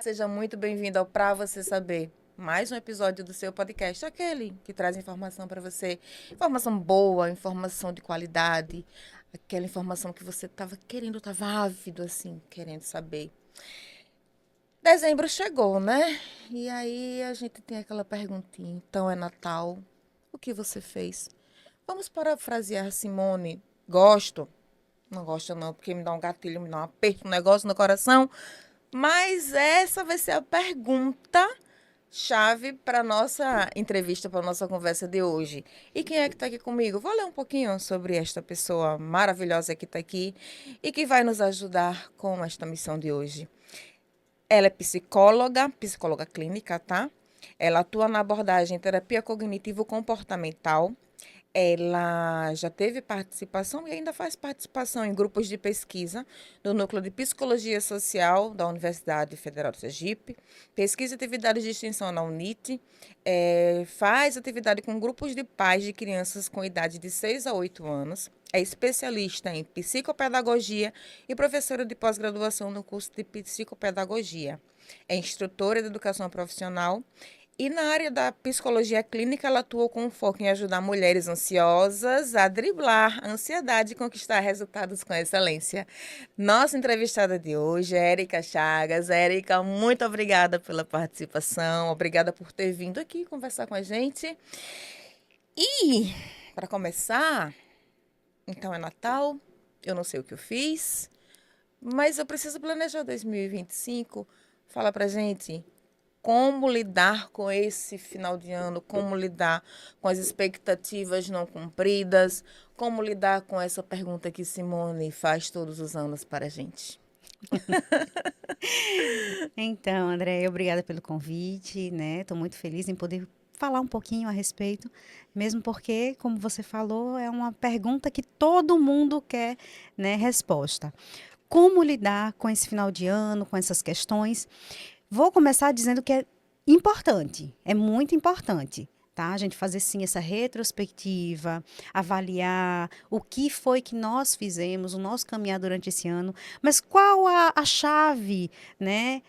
Seja muito bem-vindo ao Pra Você Saber. Mais um episódio do seu podcast, aquele que traz informação para você. Informação boa, informação de qualidade, aquela informação que você estava ávido assim, querendo saber. Dezembro chegou, né? E aí a gente tem aquela perguntinha. Então é Natal. O que você fez? Vamos parafrasear Simone. Gosto. Não gosto não, porque me dá um gatilho, me dá um aperto, um negócio no coração. Mas essa vai ser a pergunta chave para nossa entrevista, para nossa conversa de hoje. E quem é que está aqui comigo? Vou ler um pouquinho sobre esta pessoa maravilhosa que está aqui e que vai nos ajudar com esta missão de hoje. Ela é psicóloga clínica, tá? Ela atua na abordagem terapia cognitivo-comportamental. Ela já teve participação e ainda faz participação em grupos de pesquisa do Núcleo de Psicologia Social da Universidade Federal do Sergipe, pesquisa e atividades de extensão na UNIT, faz atividade com grupos de pais de crianças com idade de 6 a 8 anos, é especialista em psicopedagogia e professora de pós-graduação no curso de psicopedagogia. É instrutora de educação profissional. E na área da psicologia clínica, ela atua com foco em ajudar mulheres ansiosas a driblar a ansiedade e conquistar resultados com excelência. Nossa entrevistada de hoje é Érica Chagas. Érica, muito obrigada pela participação, obrigada por ter vindo aqui conversar com a gente. E, para começar, então é Natal, eu não sei o que eu fiz, mas eu preciso planejar 2025. Fala pra gente. Como lidar com esse final de ano? Como lidar com as expectativas não cumpridas? Como lidar com essa pergunta que Simone faz todos os anos para a gente? Então, André, obrigada pelo convite, né? Estou muito feliz em poder falar um pouquinho a respeito, mesmo porque, como você falou, é uma pergunta que todo mundo quer, né, resposta. Como lidar com esse final de ano, com essas questões? Vou começar dizendo que é importante, é muito importante. Tá? A gente fazer sim essa retrospectiva, avaliar o que foi que nós fizemos, o nosso caminhar durante esse ano, mas qual a chave, né,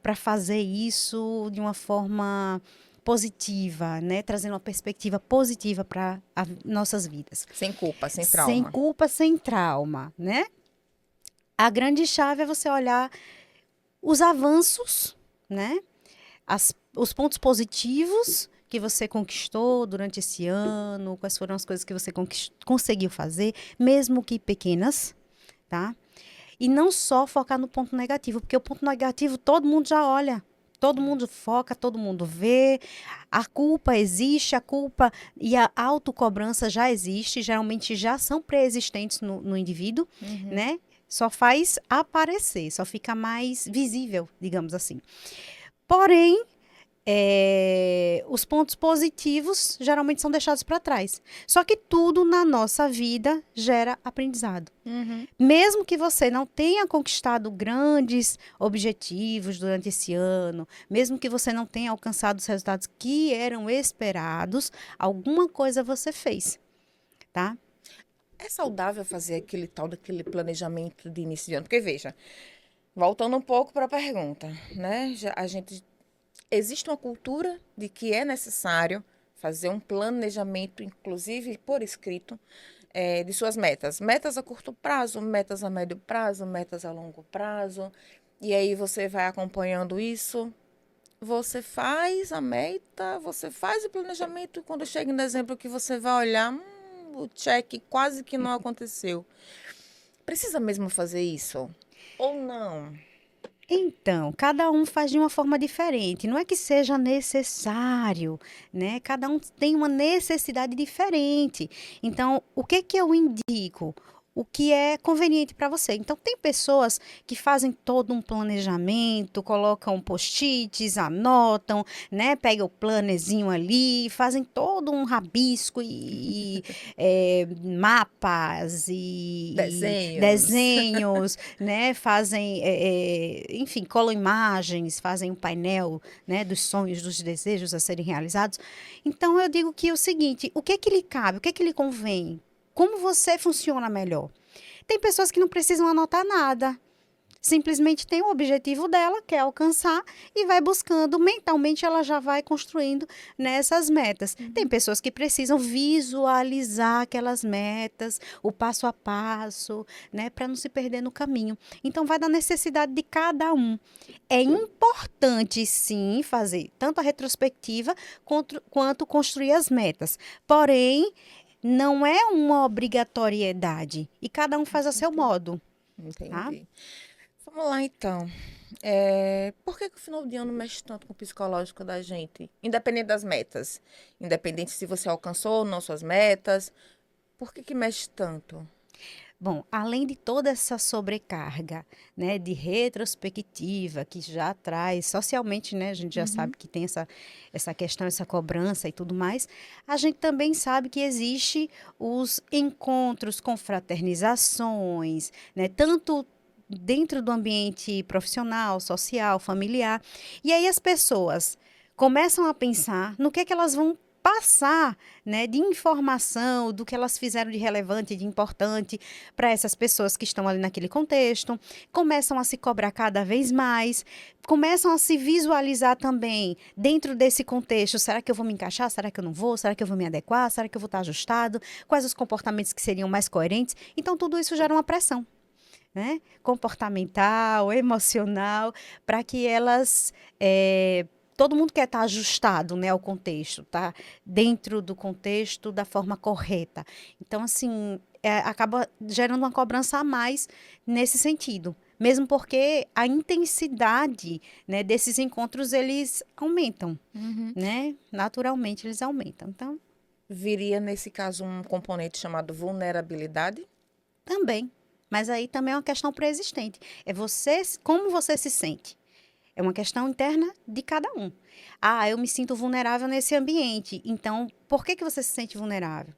para fazer isso de uma forma positiva, né, trazendo uma perspectiva positiva para nossas vidas. Sem culpa, sem Sem trauma. culpa, sem trauma, né? A grande chave é você olhar os avanços, né? Os pontos positivos que você conquistou durante esse ano, quais foram as coisas que você conseguiu fazer, mesmo que pequenas, tá? E não só focar no ponto negativo, porque o ponto negativo todo mundo já olha. Todo mundo foca, todo mundo vê. A culpa existe, a culpa e a autocobrança já existe, geralmente já são pré-existentes no indivíduo, né? Só faz aparecer, só fica mais visível, digamos assim. Porém, os pontos positivos geralmente são deixados para trás. Só que tudo na nossa vida gera aprendizado. Mesmo que você não tenha conquistado grandes objetivos durante esse ano, mesmo que você não tenha alcançado os resultados que eram esperados, alguma coisa você fez, tá? É saudável fazer aquele tal daquele planejamento de início de ano? Porque veja, voltando um pouco para a pergunta, né? A gente existe uma cultura de que é necessário fazer um planejamento, inclusive por escrito, de suas metas. Metas a curto prazo, metas a médio prazo, metas a longo prazo. E aí você vai acompanhando isso. Você faz a meta, você faz o planejamento. E quando chega em dezembro que você vai olhar, o check quase que não aconteceu. Precisa mesmo fazer isso? Ou não? Então, cada um faz de uma forma diferente. Não é que seja necessário, né? Cada um tem uma necessidade diferente. Então, o que que eu indico? O que é conveniente para você. Então, tem pessoas que fazem todo um planejamento, colocam post-its, anotam, né? Pegam o planezinho ali, fazem todo um rabisco e mapas e Desenhos. desenhos, né? Fazem, enfim, colam imagens, fazem um painel, né, dos sonhos, dos desejos a serem realizados. Então, eu digo que é o seguinte, o que é que lhe cabe, o que é que lhe convém? Como você funciona melhor? Tem pessoas que não precisam anotar nada. simplesmente tem o objetivo dela, que é alcançar, e vai buscando, mentalmente ela já vai construindo nessas metas. Tem pessoas que precisam visualizar aquelas metas, o passo a passo, né, para não se perder no caminho. Então vai da necessidade de cada um. É importante, sim, fazer tanto a retrospectiva quanto construir as metas. Porém, não é uma obrigatoriedade. E cada um faz a seu modo, tá? Entendi. Vamos lá, então. Por que o final de ano mexe tanto com o psicológico da gente? Independente das metas. Independente se você alcançou ou não suas metas. Por que mexe tanto? Bom, além de toda essa sobrecarga, né, de retrospectiva que já traz socialmente, né, a gente já sabe que tem essa questão, essa cobrança e tudo mais, a gente também sabe que existe os encontros, confraternizações, né, tanto dentro do ambiente profissional, social, familiar, e aí as pessoas começam a pensar no que é que elas vão passar, né, de informação, do que elas fizeram de relevante, de importante para essas pessoas que estão ali naquele contexto, começam a se cobrar cada vez mais, começam a se visualizar também dentro desse contexto. Será que eu vou me encaixar? Será que eu não vou? Será que eu vou me adequar? Será que eu vou estar ajustado? Quais os comportamentos que seriam mais coerentes? Então, tudo isso gera uma pressão, né? Comportamental, emocional, para que elas todo mundo quer estar ajustado, né, ao contexto, tá dentro do contexto da forma correta. Então, assim, acaba gerando uma cobrança a mais nesse sentido. Mesmo porque a intensidade, né, desses encontros, eles aumentam, né? Naturalmente, eles aumentam. Então, Viria, nesse caso, um componente chamado vulnerabilidade? também. Mas aí também é uma questão pré-existente. É você, como você se sente. É uma questão interna de cada um. Ah, eu me sinto vulnerável nesse ambiente. Então, por que você se sente vulnerável?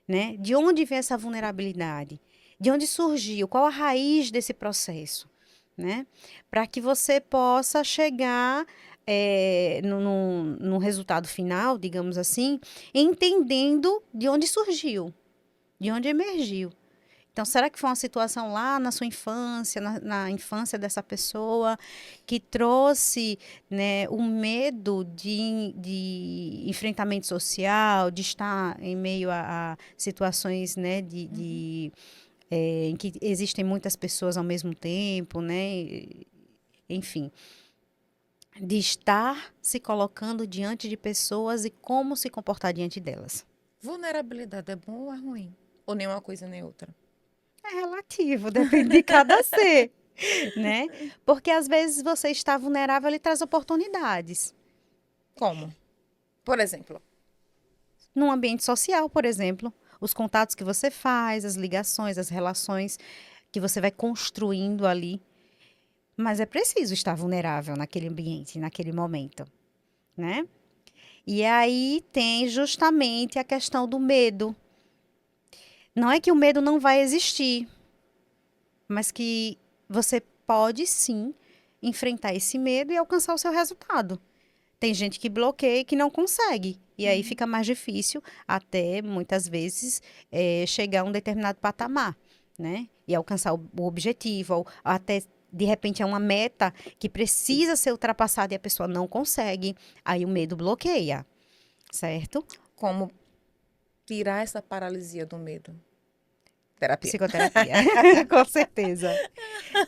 Né? De onde vem essa vulnerabilidade? De onde surgiu? Qual a raiz desse processo? Né? Para que você possa chegar no resultado final, digamos assim, entendendo de onde surgiu, de onde emergiu. Então, será que foi uma situação lá na sua infância, na infância dessa pessoa, que trouxe, né, o medo de enfrentamento social, de estar em meio a situações, né, em que existem muitas pessoas ao mesmo tempo, né? Enfim, de estar se colocando diante de pessoas e como se comportar diante delas. Vulnerabilidade é bom ou é ruim? Ou nem uma coisa nem outra? É relativo, depende de cada ser, né? Porque às vezes você está vulnerável e traz oportunidades. Como? Por exemplo, Num ambiente social, por exemplo, os contatos que você faz, as ligações, as relações que você vai construindo ali. Mas é preciso estar vulnerável naquele ambiente, naquele momento, né? E aí tem justamente a questão do medo. Não é que o medo não vai existir, mas que você pode sim enfrentar esse medo e alcançar o seu resultado. Tem gente que bloqueia e que não consegue. E aí fica mais difícil, até muitas vezes, chegar a um determinado patamar, né? E alcançar o objetivo, ou até de repente é uma meta que precisa ser ultrapassada e a pessoa não consegue. Aí o medo bloqueia, certo? como tirar essa paralisia do medo? Terapia. Psicoterapia, com certeza.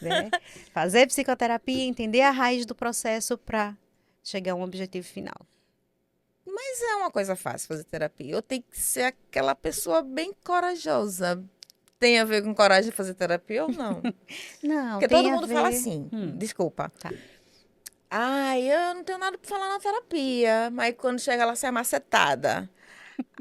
Né? Fazer psicoterapia, entender a raiz do processo para chegar a um objetivo final. Mas é uma coisa fácil fazer terapia. Eu tenho que ser aquela pessoa bem corajosa. Tem a ver com coragem de fazer terapia ou não? Não, Porque todo tem a mundo fala ver. assim, desculpa. Tá. Ai, eu não tenho nada pra falar na terapia. Mas quando chega lá, sai macetada.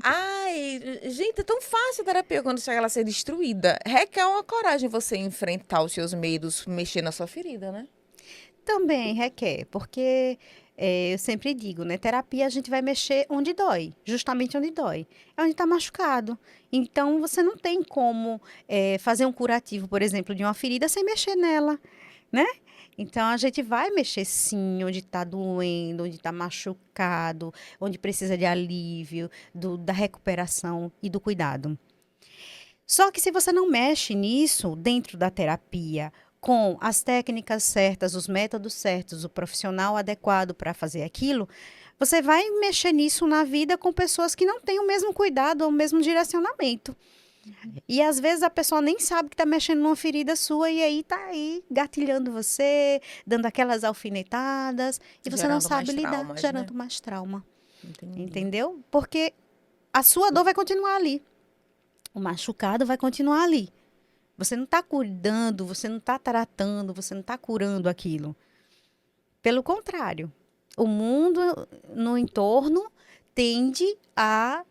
Ai, gente, é tão fácil a terapia quando chega lá ser destruída. Requer uma coragem você enfrentar os seus medos, mexer na sua ferida, né? Também requer, porque eu sempre digo, né? Terapia a gente vai mexer onde dói, justamente onde dói. É onde está machucado. Então, você não tem como fazer um curativo, por exemplo, de uma ferida sem mexer nela, né? Então, a gente vai mexer sim onde está doendo, onde está machucado, onde precisa de alívio, da recuperação e do cuidado. Só que se você não mexe nisso dentro da terapia, com as técnicas certas, os métodos certos, o profissional adequado para fazer aquilo, você vai mexer nisso na vida com pessoas que não têm o mesmo cuidado ou o mesmo direcionamento. E às vezes a pessoa nem sabe que está mexendo numa ferida sua e aí tá aí gatilhando você, dando aquelas alfinetadas e você não Gerando sabe mais lidar, traumas, né? gerando mais trauma. Entendi. Entendeu? Porque a sua dor vai continuar ali. O machucado vai continuar ali. Você não está cuidando, você não está tratando, você não está curando aquilo. Pelo contrário, o mundo no entorno tende a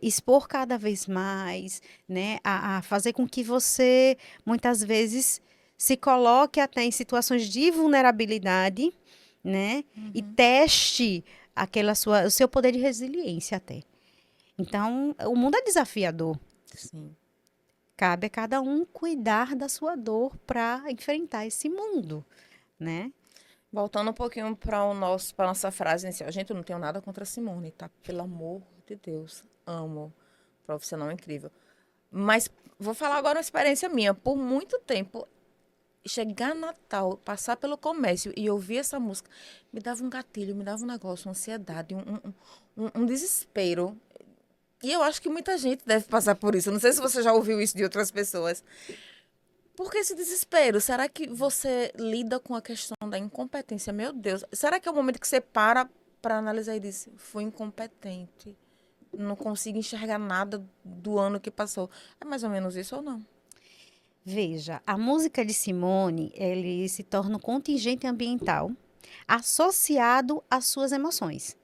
expor cada vez mais, né? A fazer com que você, muitas vezes, se coloque até em situações de vulnerabilidade, né? E teste o seu poder de resiliência até. Então, o mundo é desafiador. Sim. Cabe a cada um cuidar da sua dor para enfrentar esse mundo, né? Voltando um pouquinho para nossa frase inicial. Gente, eu não tenho nada contra a Simone, tá? Pelo amor de Deus. Amo. Profissional incrível. Mas vou falar agora uma experiência minha. Por muito tempo, chegar Natal, passar pelo comércio e ouvir essa música, me dava um gatilho, me dava um negócio, uma ansiedade, um desespero. E eu acho que muita gente deve passar por isso. Eu não sei se você já ouviu isso de outras pessoas. Por que esse desespero? Será que você lida com a questão da incompetência? Meu Deus. Será que é o momento que você para analisar e diz, fui incompetente? Não consigo enxergar nada do ano que passou. É mais ou menos isso ou não? Veja, a música de Simone, ele se torna um contingente ambiental associado às suas emoções.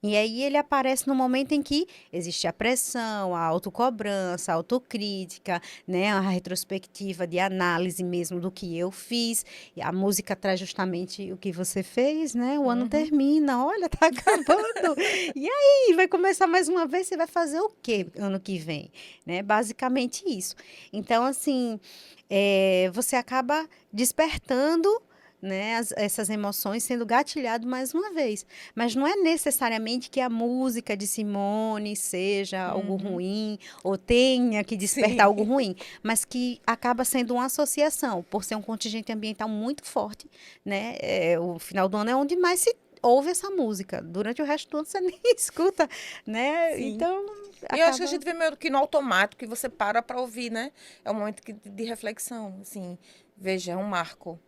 E aí ele aparece no momento em que existe a pressão, a autocobrança, a autocrítica, né, a retrospectiva de análise mesmo do que eu fiz. E a música traz justamente o que você fez, né? O ano termina, olha, tá acabando. E aí, vai começar mais uma vez, você vai fazer o quê ano que vem? Né? Basicamente isso. Então, assim, você acaba despertando, né, essas emoções sendo gatilhado mais uma vez. Mas não é necessariamente que a música de Simone seja algo ruim ou tenha que despertar Sim. algo ruim, mas que acaba sendo uma associação, por ser um contingente ambiental muito forte, né? O final do ano é onde mais se ouve essa música. Durante o resto do ano você nem escuta, né? Sim. Então, E eu acho que a acaba... gente vê meio que no automático, que você para ouvir, né? É um momento de reflexão, assim. Veja, é um marco.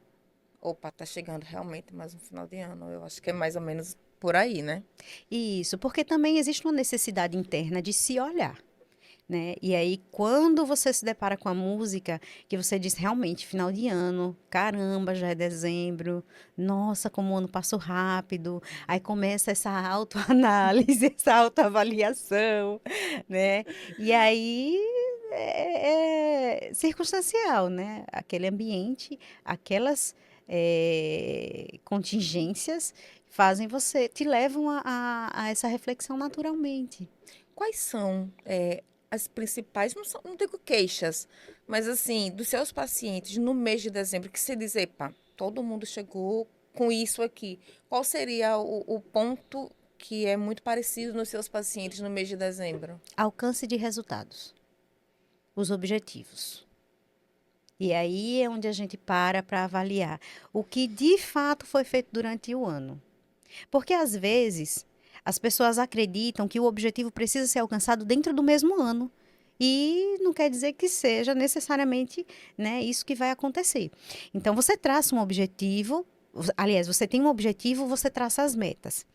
Opa, tá chegando realmente mais um final de ano. Eu acho que é mais ou menos por aí, né? Isso, porque também existe uma necessidade interna de se olhar. Né? E aí, quando você se depara com a música, que você diz realmente, final de ano, caramba, já é dezembro, nossa, como o ano passou rápido. Aí começa essa autoanálise, essa autoavaliação, né? E aí é circunstancial, né? Aquele ambiente, aquelas contingências fazem te levam a essa reflexão naturalmente. Quais são as principais, não digo queixas, mas assim, dos seus pacientes no mês de dezembro, que você diz, epa, todo mundo chegou com isso aqui. Qual seria o ponto que é muito parecido nos seus pacientes no mês de dezembro? Alcance de resultados, os objetivos. E aí é onde a gente para avaliar o que de fato foi feito durante o ano. Porque às vezes as pessoas acreditam que o objetivo precisa ser alcançado dentro do mesmo ano. E não quer dizer que seja necessariamente, né, isso que vai acontecer. Então você traça um objetivo, aliás, você tem um objetivo, você traça as metas.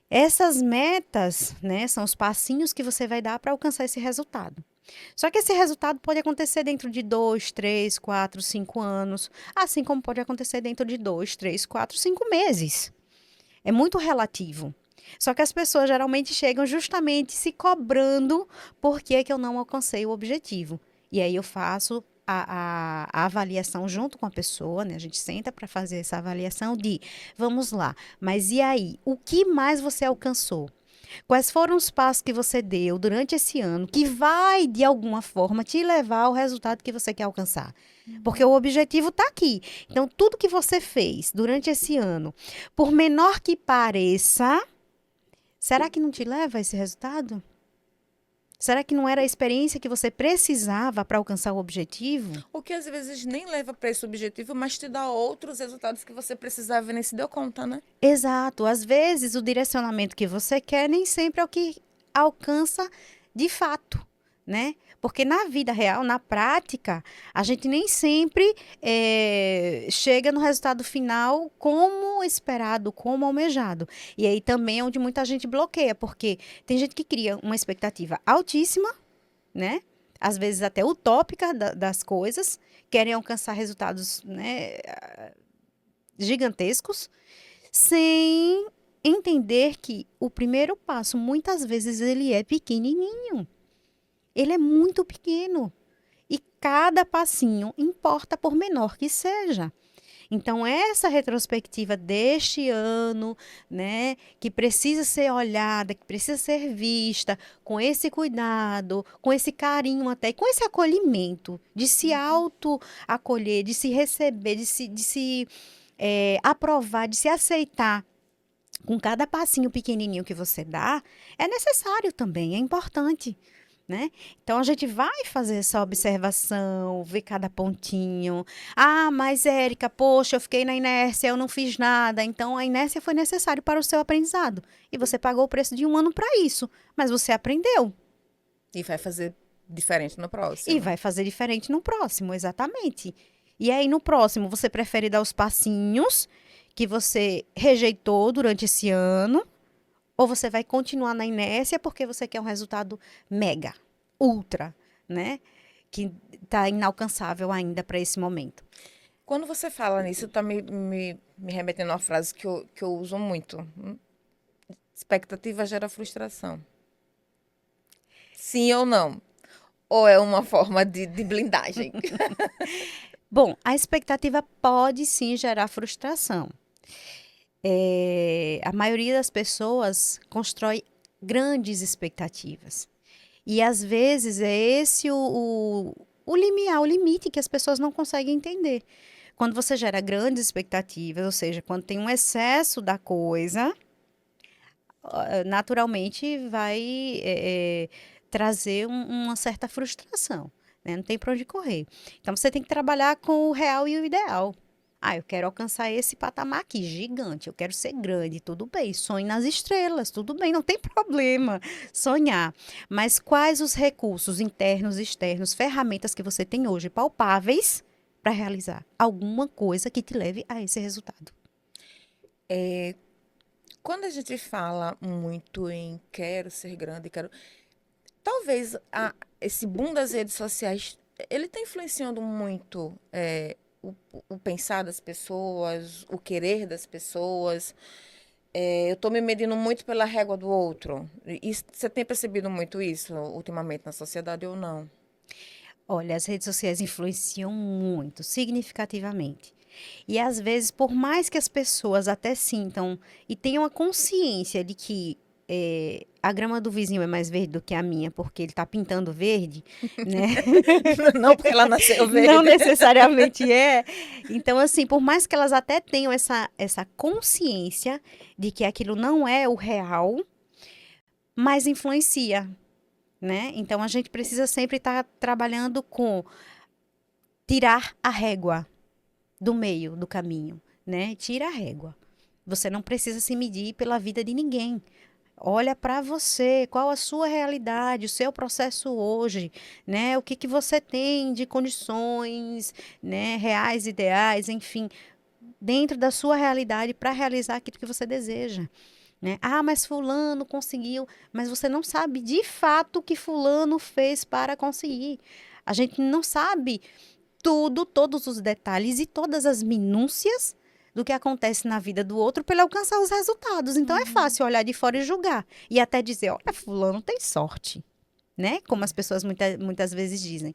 Essas metas, né, são os passinhos que você vai dar para alcançar esse resultado. Só que esse resultado pode acontecer dentro de 2, 3, 4, 5 anos, assim como pode acontecer dentro de 2, 3, 4, 5 meses. É muito relativo. Só que as pessoas geralmente chegam justamente se cobrando por que eu não alcancei o objetivo. E aí eu faço a avaliação junto com a pessoa, né? A gente senta para fazer essa avaliação de, vamos lá, mas e aí? O que mais você alcançou? Quais foram os passos que você deu durante esse ano que vai, de alguma forma, te levar ao resultado que você quer alcançar? Porque o objetivo está aqui. Então, tudo que você fez durante esse ano, por menor que pareça, será que não te leva a esse resultado? Será que não era a experiência que você precisava para alcançar o objetivo? O que às vezes nem leva para esse objetivo, mas te dá outros resultados que você precisava e nem se deu conta, né? Exato. Às vezes, o direcionamento que você quer nem sempre é o que alcança de fato, né? Porque na vida real, na prática, a gente nem sempre chega no resultado final como esperado, como almejado. E aí também é onde muita gente bloqueia, porque tem gente que cria uma expectativa altíssima, né? Às vezes até utópica das coisas, querem alcançar resultados, né, gigantescos, sem entender que o primeiro passo, muitas vezes, ele é pequenininho. Ele é muito pequeno. E cada passinho importa, por menor que seja. Então, essa retrospectiva deste ano, né, que precisa ser olhada, que precisa ser vista com esse cuidado, com esse carinho até, com esse acolhimento, de se auto-acolher, de se receber, de se aprovar, de se aceitar com cada passinho pequenininho que você dá, é necessário também, é importante, né? Então a gente vai fazer essa observação, ver cada pontinho. Ah, mas Érica, poxa, eu fiquei na inércia, eu não fiz nada. Então a inércia foi necessário para o seu aprendizado. E você pagou o preço de um ano para isso, mas você aprendeu. E vai fazer diferente no E próximo. vai fazer diferente no próximo, exatamente. E aí no próximo você prefere dar os passinhos que você rejeitou durante esse ano, ou você vai continuar na inércia porque você quer um resultado mega, ultra, né? Que está inalcançável ainda para esse momento. Quando você fala nisso, tá me remetendo a uma frase que eu uso muito. Expectativa gera frustração. Sim ou não? Ou é uma forma de blindagem? Bom, a expectativa pode sim gerar frustração. A maioria das pessoas constrói grandes expectativas. E às vezes é esse o limiar, o limite que as pessoas não conseguem entender. Quando você gera grandes expectativas, ou seja, quando tem um excesso da coisa, naturalmente vai trazer uma certa frustração, né? Não tem para onde correr. Então você tem que trabalhar com o real e o ideal. Ah, eu quero alcançar esse patamar aqui, gigante, eu quero ser grande, tudo bem. Sonhe nas estrelas, tudo bem, não tem problema sonhar. Mas quais os recursos internos, externos, ferramentas que você tem hoje palpáveis para realizar alguma coisa que te leve a esse resultado? Quando a gente fala muito em quero ser grande, quero. Talvez esse boom das redes sociais, ele está influenciando muito o pensar das pessoas, o querer das pessoas. Eu estou me medindo muito pela régua do outro. E você tem percebido muito isso ultimamente na sociedade ou não? Olha, as redes sociais influenciam muito, significativamente. E às vezes, por mais que as pessoas até sintam e tenham a consciência de que a grama do vizinho é mais verde do que a minha, porque ele está pintando verde, né? Não porque ela nasceu Não verde. necessariamente é. Então, assim, por mais que elas até tenham essa consciência de que aquilo não é o real, mas influencia, né? Então, a gente precisa sempre estar trabalhando com tirar a régua do meio do caminho, né? Tira a régua. Você não precisa se medir pela vida de ninguém. Olha para você, qual a sua realidade, o seu processo hoje, né? O que que você tem de condições, né, reais, ideais, enfim, dentro da sua realidade para realizar aquilo que você deseja, né? Ah, mas fulano conseguiu, mas você não sabe de fato o que fulano fez para conseguir. A gente não sabe tudo, todos os detalhes e todas as minúcias do que acontece na vida do outro para ele alcançar os resultados. Então é fácil olhar de fora e julgar e até dizer, olha, fulano tem sorte, né? Como as pessoas muitas vezes dizem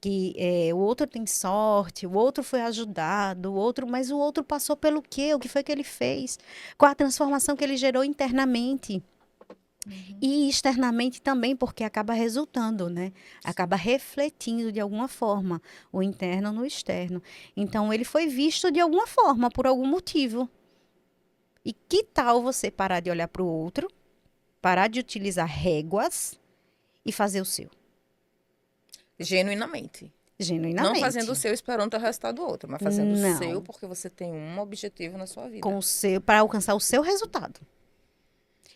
que o outro tem sorte, o outro foi ajudado, mas o outro passou pelo quê? O que foi que ele fez? Qual a transformação que ele gerou internamente? E externamente também, porque acaba resultando, né? Acaba refletindo de alguma forma o interno no externo. Então, ele foi visto de alguma forma, por algum motivo. E que tal você parar de olhar para o outro, parar de utilizar réguas e fazer o seu. Genuinamente. Genuinamente. Não fazendo o seu esperando o resultado do outro, mas fazendo o Não. seu porque você tem um objetivo na sua vida. Com o seu, para alcançar o seu resultado.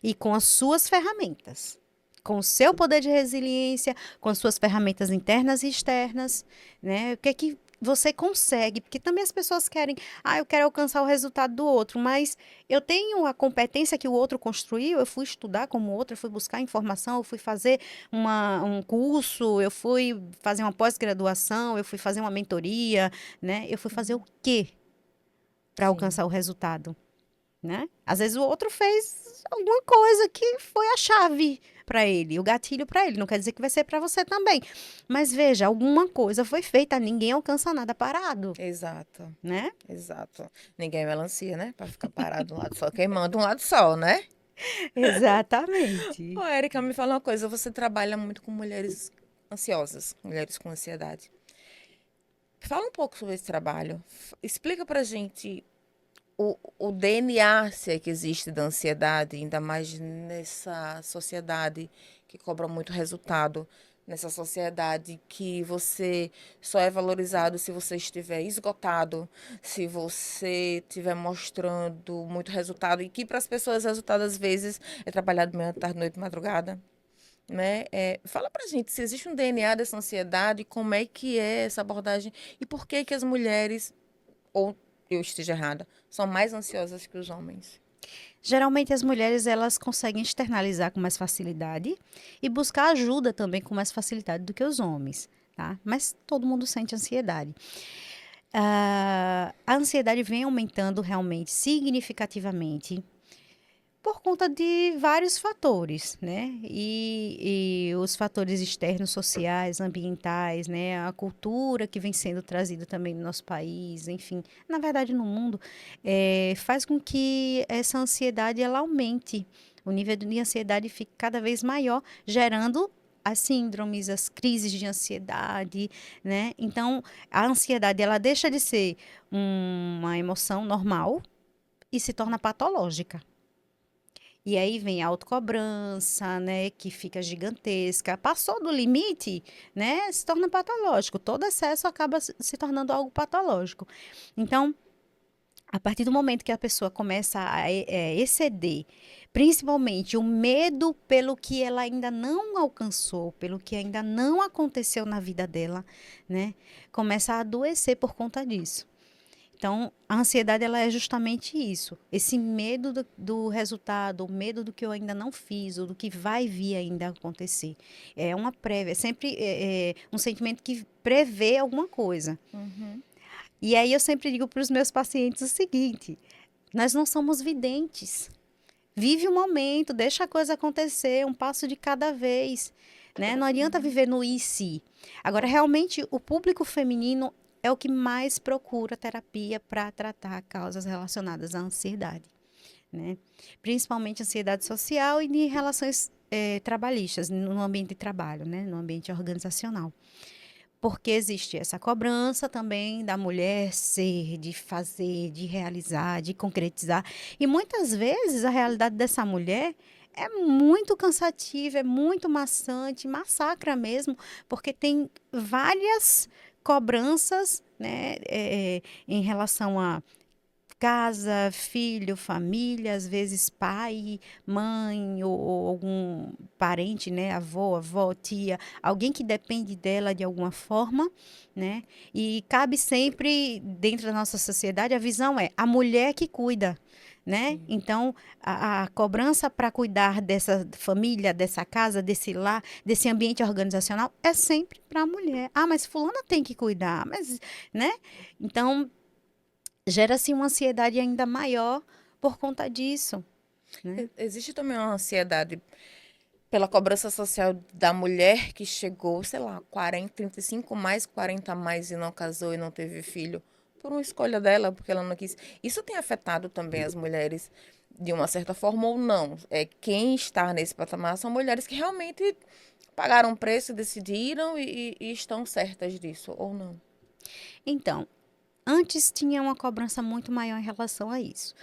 E com as suas ferramentas. Com o seu poder de resiliência, com as suas ferramentas internas e externas, né? O que é que você consegue? Porque também as pessoas querem, eu quero alcançar o resultado do outro, mas eu tenho a competência que o outro construiu, eu fui estudar como o outro, eu fui buscar informação, eu fui fazer um curso, eu fui fazer uma pós-graduação, eu fui fazer uma mentoria, né? Eu fui fazer o quê para alcançar o resultado? Né? Às vezes o outro fez alguma coisa que foi a chave para ele, o gatilho para ele. Não quer dizer que vai ser para você também. Mas veja, alguma coisa foi feita, ninguém alcança nada parado. Exato. Né? Exato. Ninguém é melancia, né? Para ficar parado de um lado só. Quem manda um lado só, né? Exatamente. Ô, Érica, me fala uma coisa. Você trabalha muito com mulheres ansiosas, mulheres com ansiedade. Fala um pouco sobre esse trabalho. Explica pra gente o DNA, se é que existe da ansiedade, ainda mais nessa sociedade que cobra muito resultado, nessa sociedade que você só é valorizado se você estiver esgotado, se você estiver mostrando muito resultado, e que para as pessoas resultado às vezes é trabalhar de manhã, tarde, noite, madrugada. Né? Fala pra gente se existe um DNA dessa ansiedade, como é que é essa abordagem e por que que as mulheres, ou eu esteja errada, são mais ansiosas que os homens. Geralmente as mulheres elas conseguem externalizar com mais facilidade e buscar ajuda também com mais facilidade do que os homens, tá? Mas todo mundo sente ansiedade. A ansiedade vem aumentando realmente significativamente por conta de vários fatores, né? E os fatores externos, sociais, ambientais, né? A cultura que vem sendo trazida também no nosso país, enfim, na verdade no mundo, faz com que essa ansiedade ela aumente. O nível de ansiedade fique cada vez maior, gerando as síndromes, as crises de ansiedade, né? Então, a ansiedade ela deixa de ser uma emoção normal e se torna patológica. E aí vem a autocobrança, né, que fica gigantesca. Passou do limite, né, se torna patológico. Todo excesso acaba se tornando algo patológico. Então, a partir do momento que a pessoa começa a exceder, principalmente o medo pelo que ela ainda não alcançou, pelo que ainda não aconteceu na vida dela, né, começa a adoecer por conta disso. Então, a ansiedade ela é justamente isso, esse medo do resultado, o medo do que eu ainda não fiz, ou do que vai vir ainda a acontecer. É uma prévia, é sempre um sentimento que prevê alguma coisa. Uhum. E aí eu sempre digo para os meus pacientes o seguinte: nós não somos videntes. Vive o momento, deixa a coisa acontecer, um passo de cada vez. Né? Não adianta viver no e se. Agora, realmente, o público feminino é o que mais procura terapia para tratar causas relacionadas à ansiedade, né? Principalmente ansiedade social e de relações trabalhistas, no ambiente de trabalho, né? No ambiente organizacional. Porque existe essa cobrança também da mulher ser, de fazer, de realizar, de concretizar. E muitas vezes a realidade dessa mulher é muito cansativa, é muito maçante, massacra mesmo, porque tem várias cobranças, né, em relação a casa, filho, família, às vezes pai, mãe ou algum parente, né, avó, tia, alguém que depende dela de alguma forma, né? E cabe sempre dentro da nossa sociedade a visão é a mulher que cuida. Né? Sim. Então, a cobrança para cuidar dessa família, dessa casa, desse lar, desse ambiente organizacional é sempre para a mulher. Ah, mas fulana tem que cuidar, mas, né? Então, gera-se uma ansiedade ainda maior por conta disso, né? Existe também uma ansiedade pela cobrança social da mulher que chegou, sei lá, 40, 35 mais, 40 mais e não casou e não teve filho, por uma escolha dela, porque ela não quis. Isso tem afetado também as mulheres de uma certa forma ou não? Quem está nesse patamar são mulheres que realmente pagaram preço, decidiram e estão certas disso, ou não? Então, antes tinha uma cobrança muito maior em relação a isso.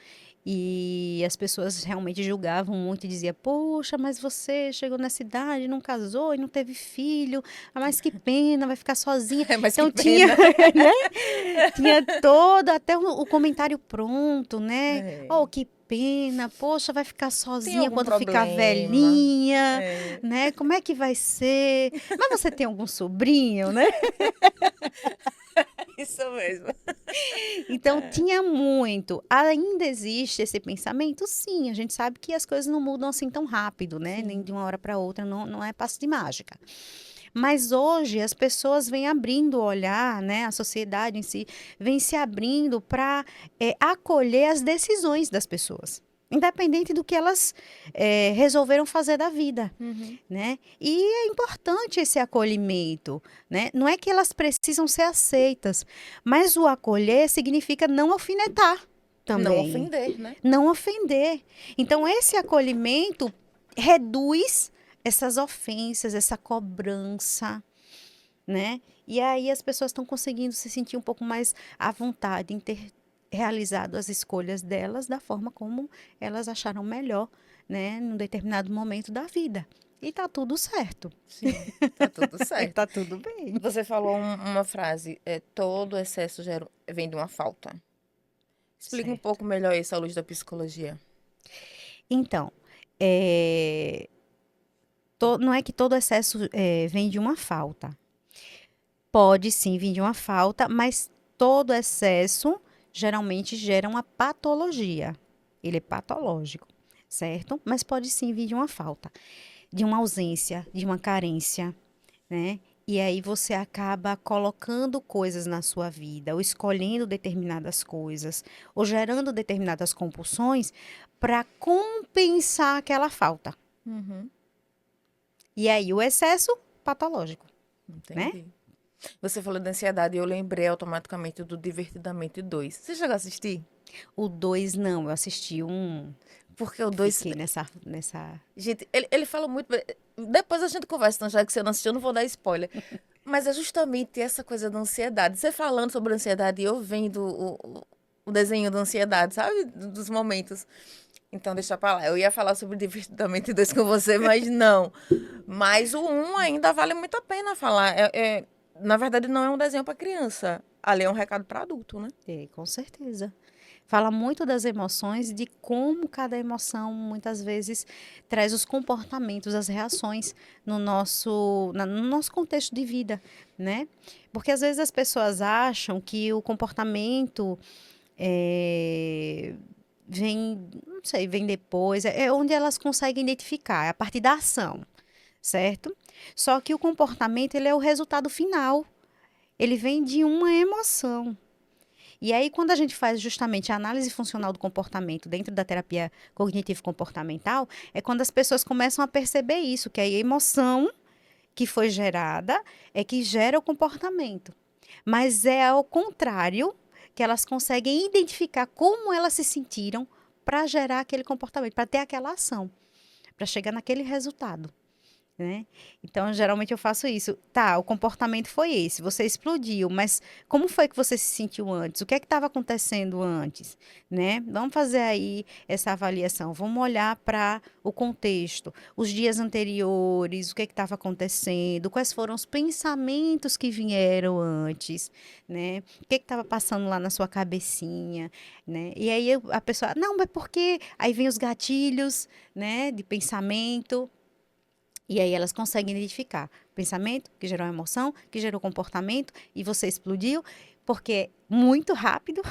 E as pessoas realmente julgavam muito e diziam, poxa, mas você chegou nessa idade, não casou e não teve filho, ah, mas que pena, vai ficar sozinha. Mas que Então tinha, pena. né? Tinha todo, até o comentário pronto, né? É. Oh, que pena, poxa, vai ficar Tem sozinha algum quando ficar problema? velhinha, É. né? Como é que vai ser? Mas você tem algum sobrinho, né? Isso mesmo. Então, tinha muito. Ainda existe esse pensamento? Sim, a gente sabe que as coisas não mudam assim tão rápido, né? Nem Sim. de uma hora para outra, não é passo de mágica. Mas hoje as pessoas vêm abrindo o olhar, né? A sociedade em si vem se abrindo para acolher as decisões das pessoas. Independente do que elas resolveram fazer da vida, Uhum. né? E é importante esse acolhimento, né? Não é que elas precisam ser aceitas, mas o acolher significa não alfinetar Não também, ofender, né? não ofender. Então esse acolhimento reduz essas ofensas, essa cobrança, né? E aí as pessoas estão conseguindo se sentir um pouco mais à vontade em ter realizado as escolhas delas da forma como elas acharam melhor, né, num determinado momento da vida. E tá tudo certo. Sim, tá tudo certo. Tá tudo bem. Você falou uma frase, todo excesso vem de uma falta. Explica um Certo. pouco melhor isso à luz da psicologia. Então, é, não é que todo excesso vem de uma falta. Pode sim vir de uma falta, mas todo excesso geralmente gera uma patologia. Ele é patológico, certo? Mas pode sim vir de uma falta, de uma ausência, de uma carência, né? E aí você acaba colocando coisas na sua vida, ou escolhendo determinadas coisas, ou gerando determinadas compulsões para compensar aquela falta. Uhum, E aí o excesso patológico, né? entendi. Você falou da ansiedade e eu lembrei automaticamente do Divertidamente 2. Você chegou a assistir? O 2 não, eu assisti um, Porque o 2, fiquei nessa. gente, ele fala muito. Depois a gente conversa, então, já que você não assistiu, eu não vou dar spoiler. Mas é justamente essa coisa da ansiedade. Você falando sobre ansiedade e eu vendo o desenho da ansiedade, sabe? Dos momentos. Então, deixa pra lá. Eu ia falar sobre Divertidamente 2 com você, mas não. Mas o um ainda vale muito a pena falar. Na verdade, não é um desenho pra criança. Ali é um recado pra adulto, né? É, com certeza. Fala muito das emoções e de como cada emoção muitas vezes traz os comportamentos, as reações no nosso contexto de vida, né? Porque às vezes as pessoas acham que o comportamento eh, vem, não sei, vem depois, é onde elas conseguem identificar, é a partir da ação, certo? Só que o comportamento, ele é o resultado final, ele vem de uma emoção. E aí, quando a gente faz justamente a análise funcional do comportamento dentro da terapia cognitivo-comportamental, é quando as pessoas começam a perceber isso, que a emoção que foi gerada é que gera o comportamento. Mas é ao contrário que elas conseguem identificar como elas se sentiram para gerar aquele comportamento, para ter aquela ação, para chegar naquele resultado, né? Então, geralmente eu faço isso. Tá, o comportamento foi esse, você explodiu, mas como foi que você se sentiu antes? O que é que estava acontecendo antes, né? Vamos fazer aí essa avaliação. Vamos olhar para o contexto, os dias anteriores, o que é que estava acontecendo, quais foram os pensamentos que vieram antes, né? O que é que estava passando lá na sua cabecinha, né? E aí a pessoa, não, mas por quê? Aí vem os gatilhos, né, de pensamento. E aí elas conseguem identificar pensamento que gerou emoção, que gerou comportamento, e você explodiu, porque é muito rápido.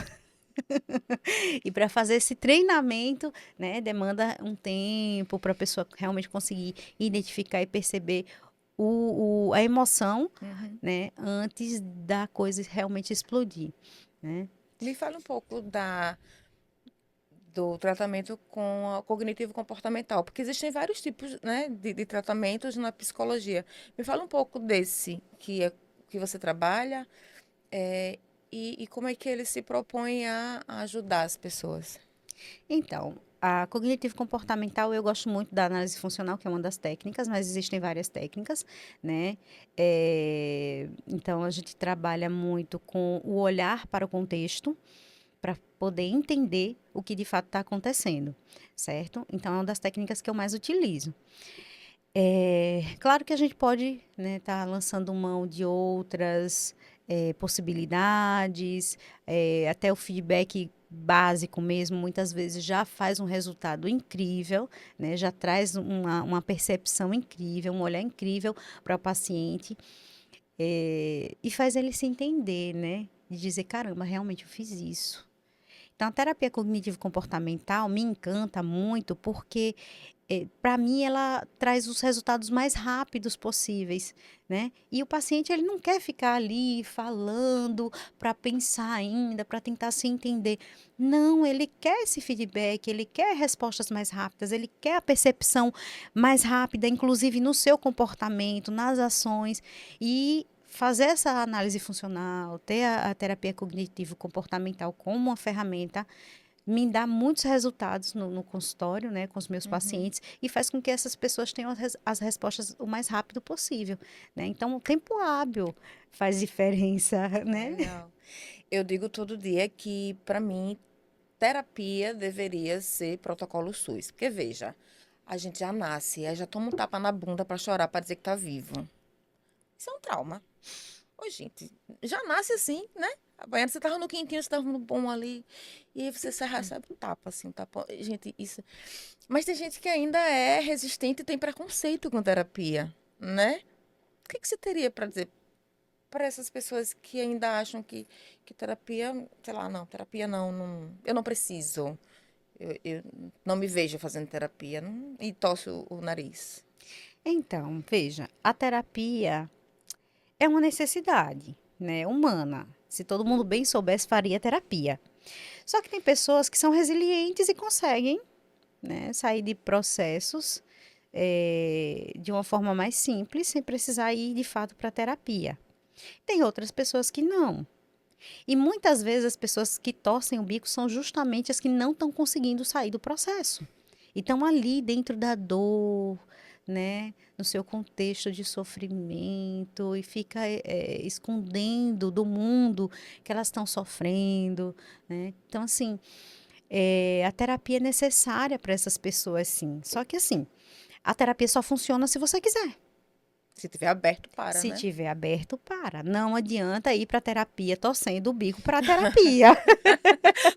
E para fazer esse treinamento, né, demanda um tempo para a pessoa realmente conseguir identificar e perceber a emoção, Uhum. né, antes da coisa realmente explodir, né? Me fala um pouco do tratamento com a cognitivo comportamental, porque existem vários tipos, né, de tratamentos na psicologia. Me fala um pouco desse que você trabalha, é, e como é que ele se propõe a ajudar as pessoas. Então, a cognitivo comportamental, eu gosto muito da análise funcional, que é uma das técnicas, mas existem várias técnicas, né? Então, a gente trabalha muito com o olhar para o contexto, para poder entender o que de fato está acontecendo, certo? Então, é uma das técnicas que eu mais utilizo. Claro que a gente pode, né, tá lançando mão de outras possibilidades, até o feedback básico mesmo, muitas vezes já faz um resultado incrível, né, já traz uma percepção incrível, um olhar incrível para o paciente, e faz ele se entender, né, de dizer, caramba, realmente eu fiz isso. Então, a terapia cognitivo-comportamental me encanta muito porque, para mim, ela traz os resultados mais rápidos possíveis, né? E o paciente, ele não quer ficar ali falando para pensar ainda, para tentar se entender. Não, ele quer esse feedback, ele quer respostas mais rápidas, ele quer a percepção mais rápida, inclusive no seu comportamento, nas ações. E fazer essa análise funcional, ter a terapia cognitivo-comportamental como uma ferramenta, me dá muitos resultados no consultório, né, com os meus pacientes, e faz com que essas pessoas tenham as respostas o mais rápido possível, né? Então, o tempo hábil faz diferença, né? Legal. Eu digo todo dia que, para mim, terapia deveria ser protocolo SUS. Porque, veja, a gente já nasce, aí já toma um tapa na bunda para chorar, para dizer que tá vivo. Isso é um trauma. Ô, gente, já nasce assim, né? Apanhando, você tava no quentinho, você tava no bom ali, e aí você recebe um tapa, assim, um tapa. Gente, isso. Mas tem gente que ainda é resistente e tem preconceito com terapia, né? O que que você teria para dizer para essas pessoas que ainda acham que terapia, sei lá, não, terapia não, eu não preciso. Eu não me vejo fazendo terapia e torço o nariz. Então, veja, a terapia é uma necessidade, né, humana. Se todo mundo bem soubesse, faria terapia. Só que tem pessoas que são resilientes e conseguem, né, sair de processos de uma forma mais simples, sem precisar ir de fato para terapia. Tem outras pessoas que não. E muitas vezes as pessoas que torcem o bico são justamente as que não estão conseguindo sair do processo. E estão ali dentro da dor, né? No seu contexto de sofrimento e fica escondendo do mundo que elas estão sofrendo, né? Então, assim, a terapia é necessária para essas pessoas, sim. Só que, assim, a terapia só funciona se você quiser. Se tiver aberto, para, Se né? tiver aberto, para. Não adianta ir para terapia torcendo o bico para terapia.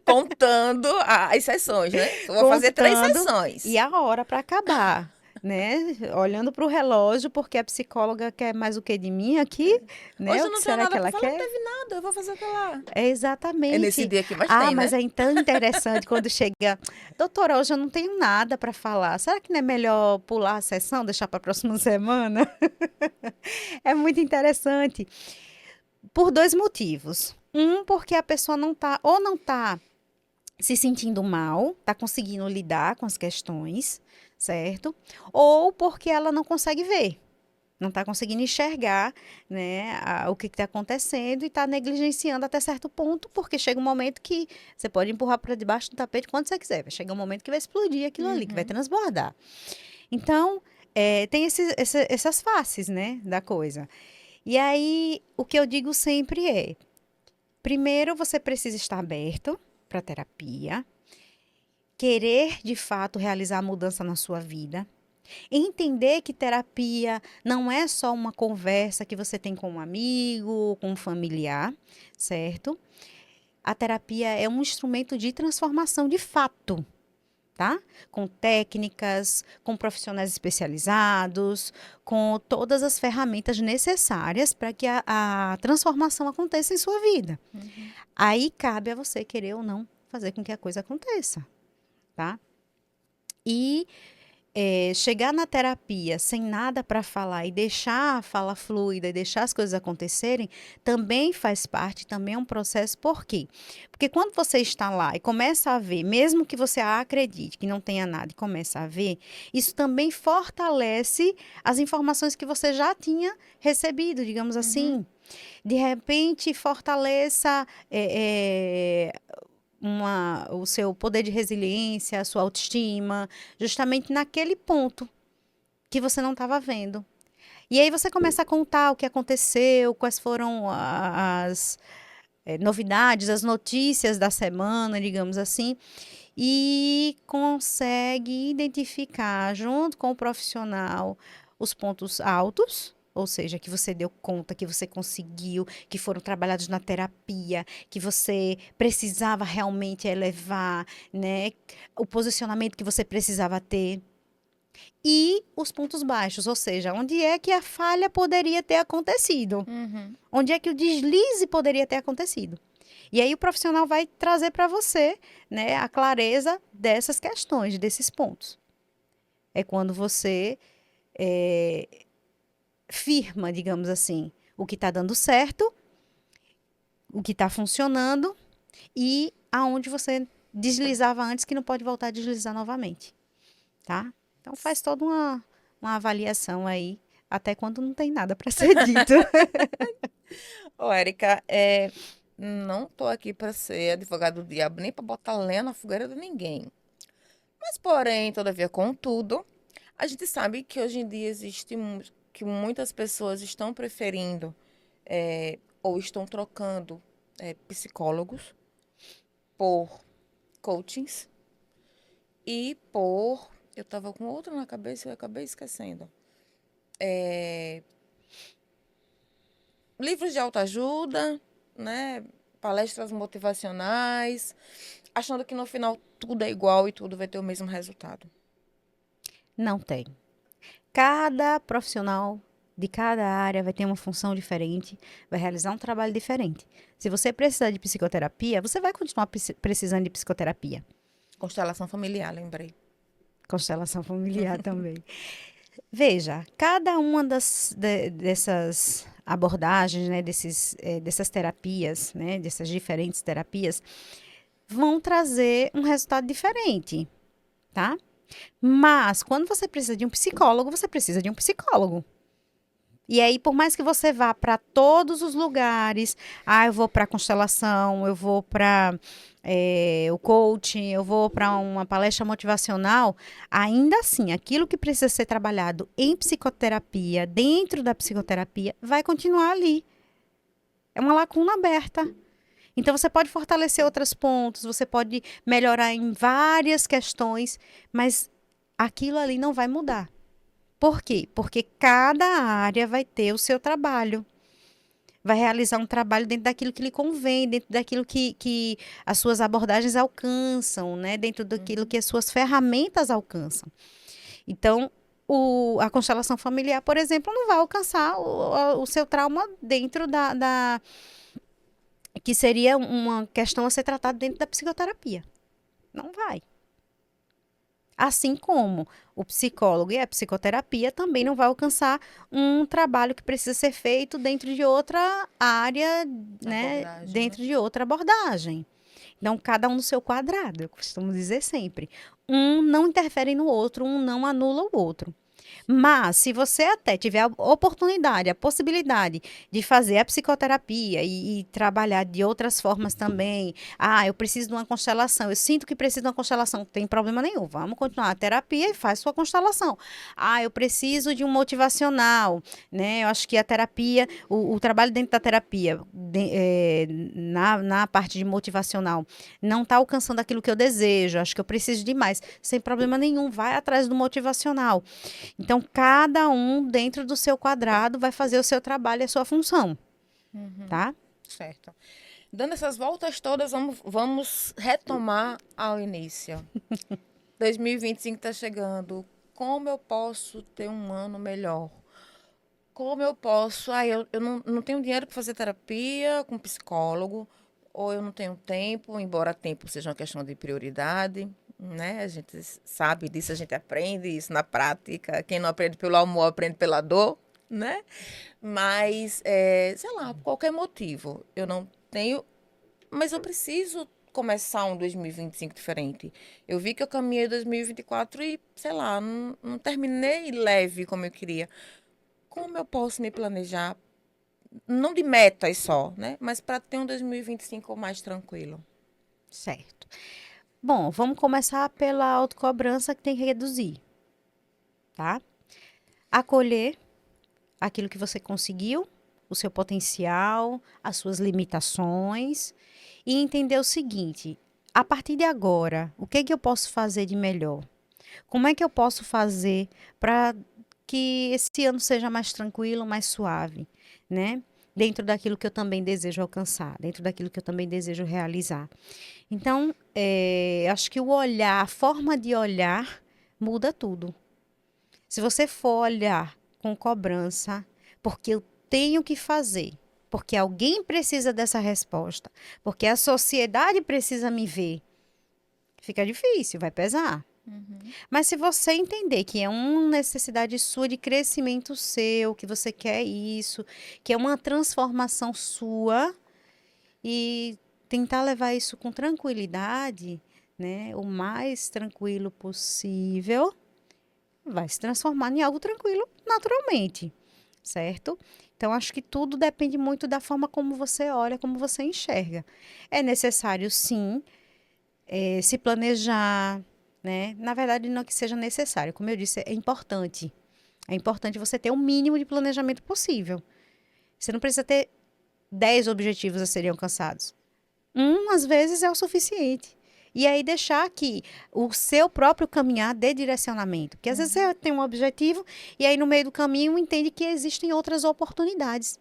Contando as sessões, né? Eu vou fazer 3 E sessões. a hora para acabar, né? Olhando para o relógio, porque a psicóloga quer mais o que de mim aqui, né? Hoje O eu que não tenho será que nada para ela falar, não quer? teve nada, eu vou fazer até lá. É É nesse exatamente. dia que mais Ah, tem, mas né? é tão interessante quando chega, doutora, hoje eu não tenho nada para falar. Será que não é melhor pular a sessão, deixar para a próxima semana? É muito interessante. Por dois motivos. Um, porque a pessoa não tá se sentindo mal, tá conseguindo lidar com as questões, certo? Ou porque ela não consegue ver, não tá conseguindo enxergar, né, o que está acontecendo e tá negligenciando até certo ponto, porque chega um momento que você pode empurrar para debaixo do tapete quando você quiser, vai chegar um momento que vai explodir aquilo ali, que vai Uhum. transbordar. Então, tem essas faces, né, da coisa. E aí, o que eu digo sempre é: primeiro, você precisa estar aberto para terapia, querer de fato realizar a mudança na sua vida, entender que terapia não é só uma conversa que você tem com um amigo, com um familiar, certo? A terapia é um instrumento de transformação de fato. Tá? Com técnicas, com profissionais especializados, com todas as ferramentas necessárias para que a transformação aconteça em sua vida. Uhum. Aí cabe a você querer ou não fazer com que a coisa aconteça, tá? E chegar na terapia sem nada para falar e deixar a fala fluida e deixar as coisas acontecerem também faz parte, também é um processo. Por quê? Porque quando você está lá e começa a ver, mesmo que você acredite que não tenha nada e começa a ver, isso também fortalece as informações que você já tinha recebido, digamos Uhum. assim. De repente, fortaleça o seu poder de resiliência, a sua autoestima, justamente naquele ponto que você não estava vendo. E aí você começa a contar o que aconteceu, quais foram novidades, as notícias da semana, digamos assim, e consegue identificar, junto com o profissional, os pontos altos, ou seja, que você deu conta, que você conseguiu, que foram trabalhados na terapia, que você precisava realmente elevar, né? O posicionamento que você precisava ter. E os pontos baixos, ou seja, onde é que a falha poderia ter acontecido? Uhum. Onde é que o deslize poderia ter acontecido? E aí o profissional vai trazer para você, né, a clareza dessas questões, desses pontos. É quando você firma, digamos assim, o que está dando certo, o que está funcionando e aonde você deslizava antes que não pode voltar a deslizar novamente, tá? Então faz toda uma avaliação aí, até quando não tem nada para ser dito. Ô, Érica, não tô aqui para ser advogado do diabo, nem para botar lenha na fogueira de ninguém. Mas, porém, todavia, contudo, a gente sabe que hoje em dia existe que muitas pessoas estão preferindo ou estão trocando psicólogos por coachings e por. Eu tava com outro na cabeça e eu acabei esquecendo. Livros de autoajuda, né? Palestras motivacionais, achando que no final tudo é igual e tudo vai ter o mesmo resultado. Não tem. Cada profissional de cada área vai ter uma função diferente, vai realizar um trabalho diferente. Se você precisar de psicoterapia, você vai continuar precisando de psicoterapia. Constelação familiar, lembrei. Constelação familiar também. Veja, cada uma dessas abordagens, né, dessas terapias, né, dessas diferentes terapias, vão trazer um resultado diferente, tá? Mas, quando você precisa de um psicólogo, você precisa de um psicólogo. E aí, por mais que você vá para todos os lugares, eu vou para a constelação, eu vou para o coaching, eu vou para uma palestra motivacional, ainda assim, aquilo que precisa ser trabalhado em psicoterapia, dentro da psicoterapia, vai continuar ali. É uma lacuna aberta. Então, você pode fortalecer outros pontos, você pode melhorar em várias questões, mas aquilo ali não vai mudar. Por quê? Porque cada área vai ter o seu trabalho. Vai realizar um trabalho dentro daquilo que lhe convém, dentro daquilo que as suas abordagens alcançam, né? Dentro daquilo que as suas ferramentas alcançam. Então, a constelação familiar, por exemplo, não vai alcançar o seu trauma dentro que seria uma questão a ser tratada dentro da psicoterapia. Não vai. Assim como o psicólogo e a psicoterapia também não vai alcançar um trabalho que precisa ser feito dentro de outra área, né? Dentro de outra abordagem. Então, cada um no seu quadrado, eu costumo dizer sempre. Um não interfere no outro, um não anula o outro. Mas, se você até tiver a oportunidade, a possibilidade de fazer a psicoterapia e trabalhar de outras formas também, eu preciso de uma constelação, eu sinto que preciso de uma constelação, não tem problema nenhum, vamos continuar a terapia e faz sua constelação. Eu preciso de um motivacional, né? Eu acho que a terapia, o trabalho dentro da terapia, na parte de motivacional, não está alcançando aquilo que eu desejo, acho que eu preciso de mais, sem problema nenhum, vai atrás do motivacional. Então, cada um dentro do seu quadrado vai fazer o seu trabalho e a sua função, tá? Certo. Dando essas voltas todas, vamos retomar ao início. 2025 está chegando. Como eu posso ter um ano melhor? Como eu posso... eu não tenho dinheiro para fazer terapia com psicólogo, ou eu não tenho tempo, embora tempo seja uma questão de prioridade, né? A gente sabe disso, a gente aprende isso na prática. Quem não aprende pelo amor, aprende pela dor, né? Mas, sei lá, por qualquer motivo, eu não tenho... Mas eu preciso começar um 2025 diferente. Eu vi que eu caminhei 2024 e, sei lá, não terminei leve como eu queria. Como eu posso me planejar, não de metas só, né? Mas para ter um 2025 mais tranquilo. Certo. Bom, vamos começar pela autocobrança que tem que reduzir, tá? Acolher aquilo que você conseguiu, o seu potencial, as suas limitações e entender o seguinte: a partir de agora, o que é que eu posso fazer de melhor? Como é que eu posso fazer para que esse ano seja mais tranquilo, mais suave, né? Dentro daquilo que eu também desejo alcançar, dentro daquilo que eu também desejo realizar. Então, acho que o olhar, a forma de olhar muda tudo. Se você for olhar com cobrança, porque eu tenho que fazer, porque alguém precisa dessa resposta, porque a sociedade precisa me ver, fica difícil, vai pesar. Mas se você entender que é uma necessidade sua de crescimento seu, que você quer isso, que é uma transformação sua e tentar levar isso com tranquilidade, né, o mais tranquilo possível, vai se transformar em algo tranquilo naturalmente, certo? Então, acho que tudo depende muito da forma como você olha, como você enxerga. É necessário, sim, se planejar, né? Na verdade, não que seja necessário. Como eu disse, é importante. É importante você ter o mínimo de planejamento possível. Você não precisa ter 10 objetivos a serem alcançados. Às vezes, é o suficiente. E aí deixar que o seu próprio caminhar dê direcionamento. Porque às vezes você tem um objetivo e aí no meio do caminho entende que existem outras oportunidades.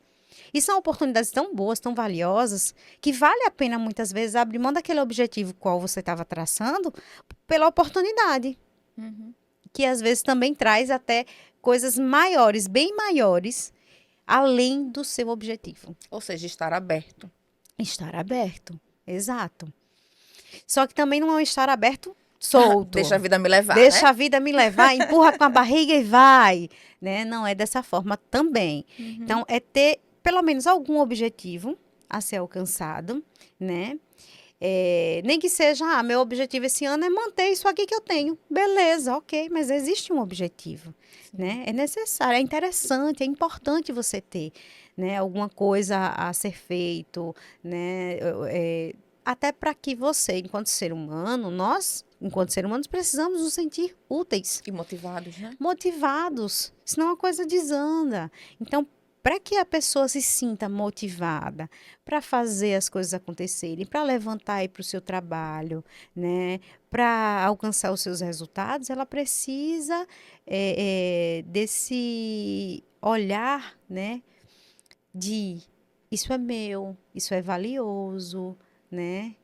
E são oportunidades tão boas, tão valiosas, que vale a pena muitas vezes abrir mão daquele objetivo qual você estava traçando pela oportunidade. Que às vezes também traz até coisas maiores, bem maiores, além do seu objetivo. Ou seja, estar aberto. Estar aberto, exato. Só que também não é um estar aberto solto. Deixa a vida me levar, Deixa né? a vida me levar, empurra com a barriga e vai, né? Não é dessa forma também. Então, é ter pelo menos algum objetivo a ser alcançado, né? Nem que seja, meu objetivo esse ano é manter isso aqui que eu tenho. Beleza, ok, mas existe um objetivo, né? É necessário, é interessante, é importante você ter, né? Alguma coisa a ser feito, né? Até para que você, enquanto ser humano, nós, enquanto seres humanos, precisamos nos sentir úteis, E motivados, né? motivados, senão a coisa desanda. Então, para que a pessoa se sinta motivada para fazer as coisas acontecerem, para levantar e ir para o seu trabalho, né, para alcançar os seus resultados, ela precisa desse olhar, né, de isso é meu, isso é valioso, né?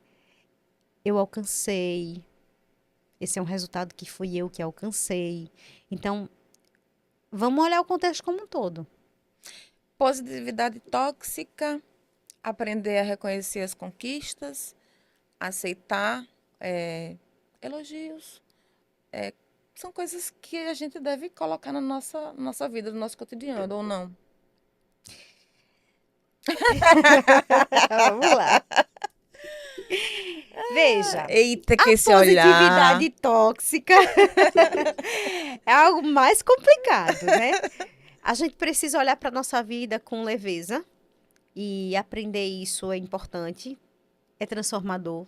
Eu alcancei. Esse é um resultado que fui eu que alcancei. Então, vamos olhar o contexto como um todo. Positividade tóxica, aprender a reconhecer as conquistas, aceitar elogios. São coisas que a gente deve colocar na nossa vida, no nosso cotidiano, ou não? Vamos lá. Veja, Eita, que a esse olhar. positividade tóxica é algo mais complicado, né? A gente precisa olhar para a nossa vida com leveza e aprender isso é importante, é transformador,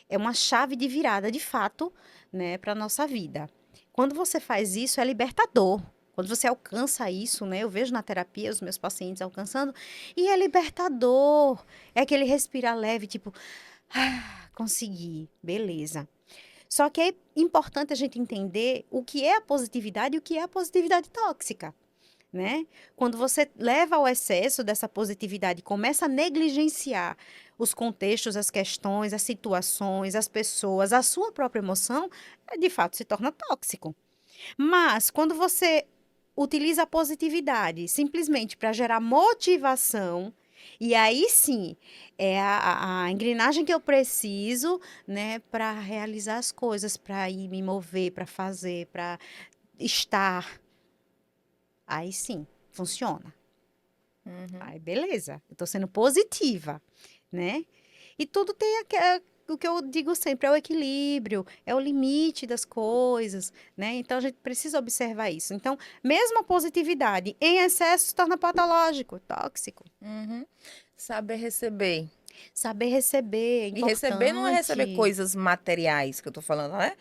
é uma chave de virada, de fato, né, para a nossa vida. Quando você faz isso, é libertador. Quando você alcança isso, né? Eu vejo na terapia os meus pacientes alcançando, e é libertador. É aquele respirar leve, tipo, consegui, beleza. Só que é importante a gente entender o que é a positividade e o que é a positividade tóxica, né? Quando você leva ao excesso dessa positividade e começa a negligenciar os contextos, as questões, as situações, as pessoas, a sua própria emoção, de fato se torna tóxico. Mas quando você utiliza a positividade simplesmente para gerar motivação, e aí sim é a engrenagem que eu preciso, né, para realizar as coisas, para ir me mover, para fazer, para estar. Aí sim, funciona. Aí beleza, eu tô sendo positiva, né? E tudo tem o que eu digo sempre, é o equilíbrio, é o limite das coisas, né? Então a gente precisa observar isso. Então, mesmo a positividade em excesso se torna patológico, tóxico. Saber receber. Saber receber é E importante. receber não é receber coisas materiais que eu tô falando, né?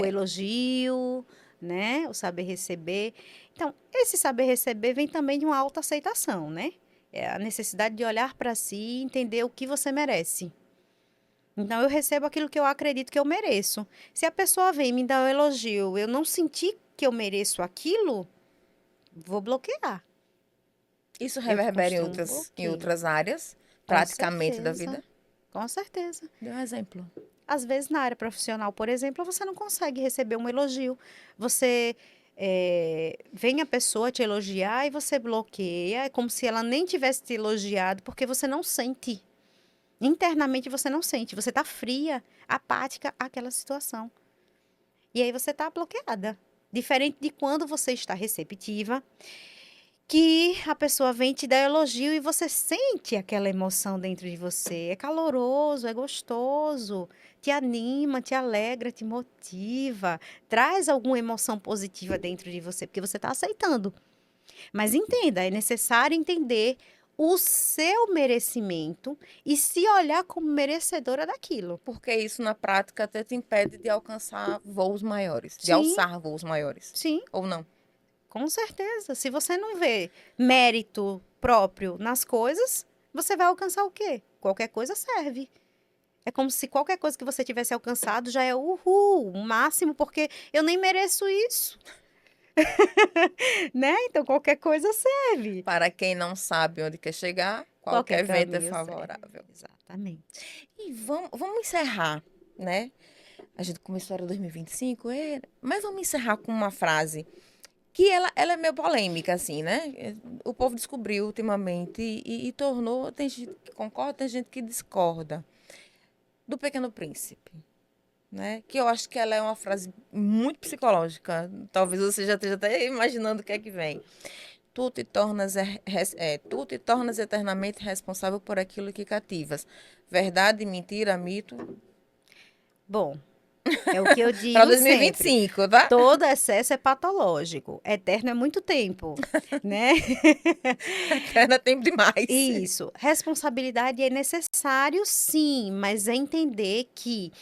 O elogio, né? O saber receber. Então, esse saber receber vem também de uma autoaceitação, né? É a necessidade de olhar para si e entender o que você merece. Então, eu recebo aquilo que eu acredito que eu mereço. Se a pessoa vem e me dá um elogio, eu não senti que eu mereço aquilo, vou bloquear. Isso Eu reverbera construo um em bloqueio. outras áreas, Com praticamente, da certeza. vida? Com certeza. Dê um exemplo. Às vezes, na área profissional, por exemplo, você não consegue receber um elogio. Você vem a pessoa te elogiar e você bloqueia. É como se ela nem tivesse te elogiado, porque você não sente. Internamente você não sente. Você está fria, apática àquela situação. E aí você está bloqueada. Diferente de quando você está receptiva, que a pessoa vem te dar elogio e você sente aquela emoção dentro de você. É caloroso, é gostoso, te anima, te alegra, te motiva, traz alguma emoção positiva dentro de você, porque você está aceitando. Mas entenda, é necessário entender o seu merecimento e se olhar como merecedora daquilo. Porque isso, na prática, até te impede de alcançar voos maiores, de Sim, alçar voos maiores. sim. Ou não? Com certeza. Se você não vê mérito próprio nas coisas, você vai alcançar o quê? Qualquer coisa serve. É como se qualquer coisa que você tivesse alcançado já é uhul, o máximo, porque eu nem mereço isso, né? Então qualquer coisa serve. Para quem não sabe onde quer chegar, Qualquer qualquer vento é caminho serve. favorável. Exatamente. E vamos encerrar, né? A gente começou era 2025, mas vamos encerrar com uma frase que ela é meio polêmica, assim, né? O povo descobriu ultimamente e tornou. Tem gente que concorda, tem gente que discorda. Do Pequeno Príncipe, né? Que eu acho que ela é uma frase muito psicológica. Talvez você já esteja até imaginando o que é que vem. Tu te tornas eternamente responsável por aquilo que cativas. Verdade, mentira, mito. Bom, é o que eu Para digo sempre. 2025, tá? Todo excesso é patológico. Eterno é muito tempo, né? Ainda tempo demais. Isso. Responsabilidade é necessário, sim, mas é entender que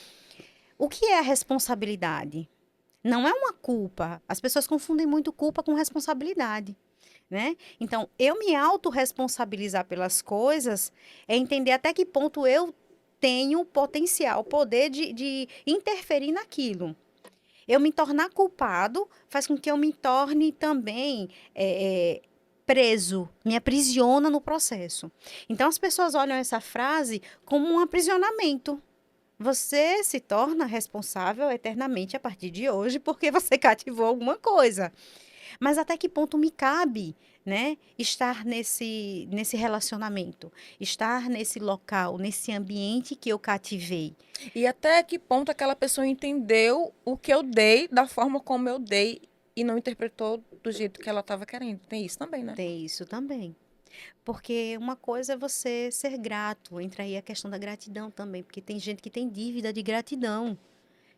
o que é a responsabilidade? Não é uma culpa. As pessoas confundem muito culpa com responsabilidade, né? Então, eu me autorresponsabilizar pelas coisas é entender até que ponto eu tenho potencial, poder de interferir naquilo. Eu me tornar culpado faz com que eu me torne também preso, me aprisiona no processo. Então as pessoas olham essa frase como um aprisionamento. Você se torna responsável eternamente a partir de hoje porque você cativou alguma coisa. Mas até que ponto me cabe, né, estar nesse relacionamento, estar nesse local, nesse ambiente que eu cativei? E até que ponto aquela pessoa entendeu o que eu dei da forma como eu dei e não interpretou do jeito que ela estava querendo. Tem isso também, né? Tem isso também. Porque uma coisa é você ser grato, entra aí a questão da gratidão também, porque tem gente que tem dívida de gratidão,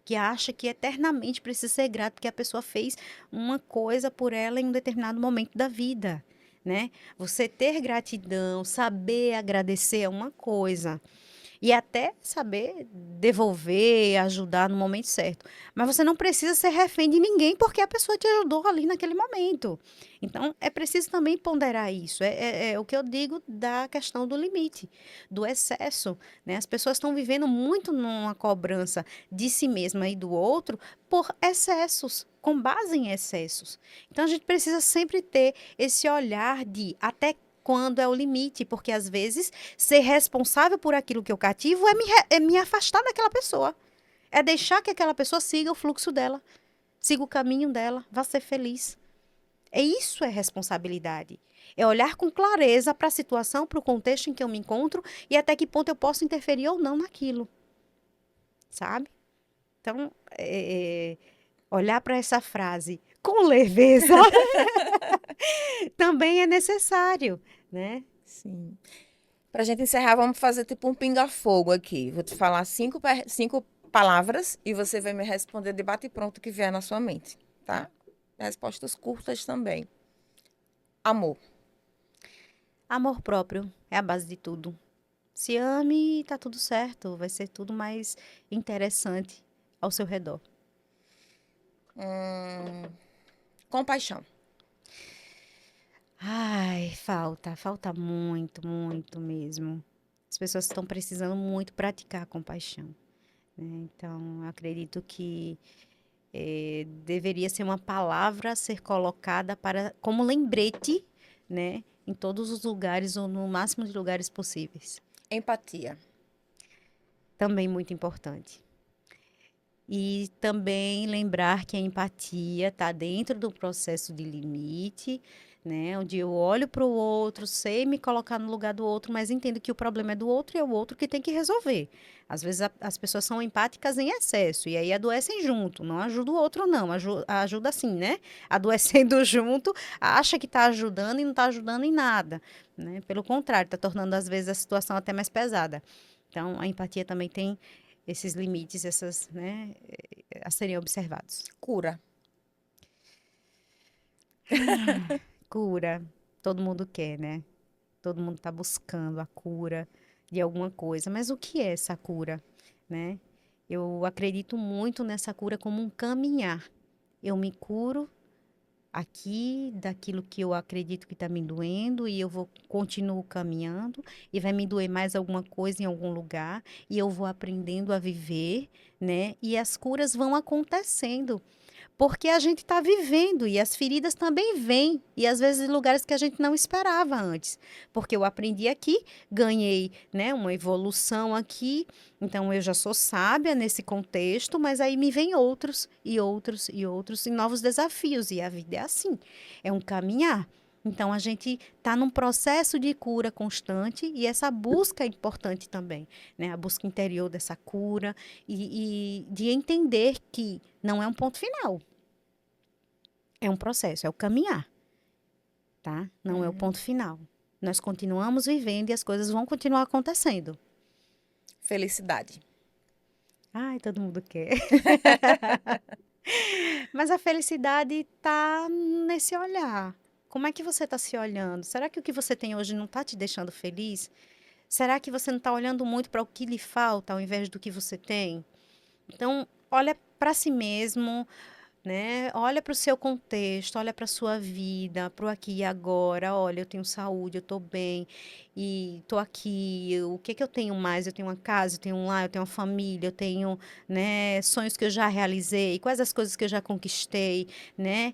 que acha que eternamente precisa ser grato, porque a pessoa fez uma coisa por ela em um determinado momento da vida, né? Você ter gratidão, saber agradecer é uma coisa. E até saber devolver, ajudar no momento certo. Mas você não precisa ser refém de ninguém porque a pessoa te ajudou ali naquele momento. Então, é preciso também ponderar isso. É o que eu digo da questão do limite, do excesso. Né? As pessoas estão vivendo muito numa cobrança de si mesma e do outro por excessos, com base em excessos. Então, a gente precisa sempre ter esse olhar de até quando é o limite, porque às vezes ser responsável por aquilo que eu cativo é me afastar daquela pessoa. É deixar que aquela pessoa siga o fluxo dela, siga o caminho dela, vá ser feliz. Isso é responsabilidade. É olhar com clareza para a situação, para o contexto em que eu me encontro e até que ponto eu posso interferir ou não naquilo. Sabe? Então, olhar para essa frase com leveza também é necessário, né? Sim. Pra gente encerrar, vamos fazer tipo um pinga-fogo aqui. Vou te falar cinco palavras e você vai me responder de bate pronto o que vier na sua mente, tá? Respostas curtas também. Amor. Amor próprio é a base de tudo. Se ame e tá tudo certo, vai ser tudo mais interessante ao seu redor. Hum, compaixão. Ai, falta muito, muito mesmo. As pessoas estão precisando muito praticar a compaixão, né? Então, eu acredito que deveria ser uma palavra a ser colocada para como lembrete, né? Em todos os lugares ou no máximo de lugares possíveis. Empatia. Também muito importante. E também lembrar que a empatia está dentro do processo de limite, né? Onde eu olho para o outro, sei me colocar no lugar do outro, mas entendo que o problema é do outro e é o outro que tem que resolver. Às vezes as pessoas são empáticas em excesso e aí adoecem junto, não ajuda o outro, não, ajuda assim, né? Adoecendo junto, acha que está ajudando e não está ajudando em nada, né? Pelo contrário, está tornando às vezes a situação até mais pesada. Então, a empatia também tem esses limites, essas, né, a serem observados. Cura. Cura, todo mundo quer, né? Todo mundo está buscando a cura de alguma coisa. Mas o que é essa cura, né? Eu acredito muito nessa cura como um caminhar. Eu me curo aqui daquilo que eu acredito que está me doendo e eu vou continuo caminhando e vai me doer mais alguma coisa em algum lugar e eu vou aprendendo a viver, né? E as curas vão acontecendo. Porque a gente está vivendo e as feridas também vêm, e às vezes em lugares que a gente não esperava antes. Porque eu aprendi aqui, ganhei, né, uma evolução aqui, então eu já sou sábia nesse contexto, mas aí me vem outros e outros e outros e novos desafios, e a vida é assim, é um caminhar. Então a gente está num processo de cura constante e essa busca é importante também, né? A busca interior dessa cura e de entender que não é um ponto final. É um processo, é o caminhar, tá? Não é o Uhum. ponto final. Nós continuamos vivendo e as coisas vão continuar acontecendo. Felicidade. Ai, todo mundo quer. Mas a felicidade tá nesse olhar. Como é que você está se olhando? Será que o que você tem hoje não está te deixando feliz? Será que você não está olhando muito para o que lhe falta ao invés do que você tem? Então, olha para si mesmo, né? Olha para o seu contexto, olha para a sua vida, para o aqui e agora. Olha, eu tenho saúde, eu estou bem e estou aqui. O que que eu tenho mais? Eu tenho uma casa, eu tenho um lar, eu tenho uma família, eu tenho, né, sonhos que eu já realizei, quais as coisas que eu já conquistei, né?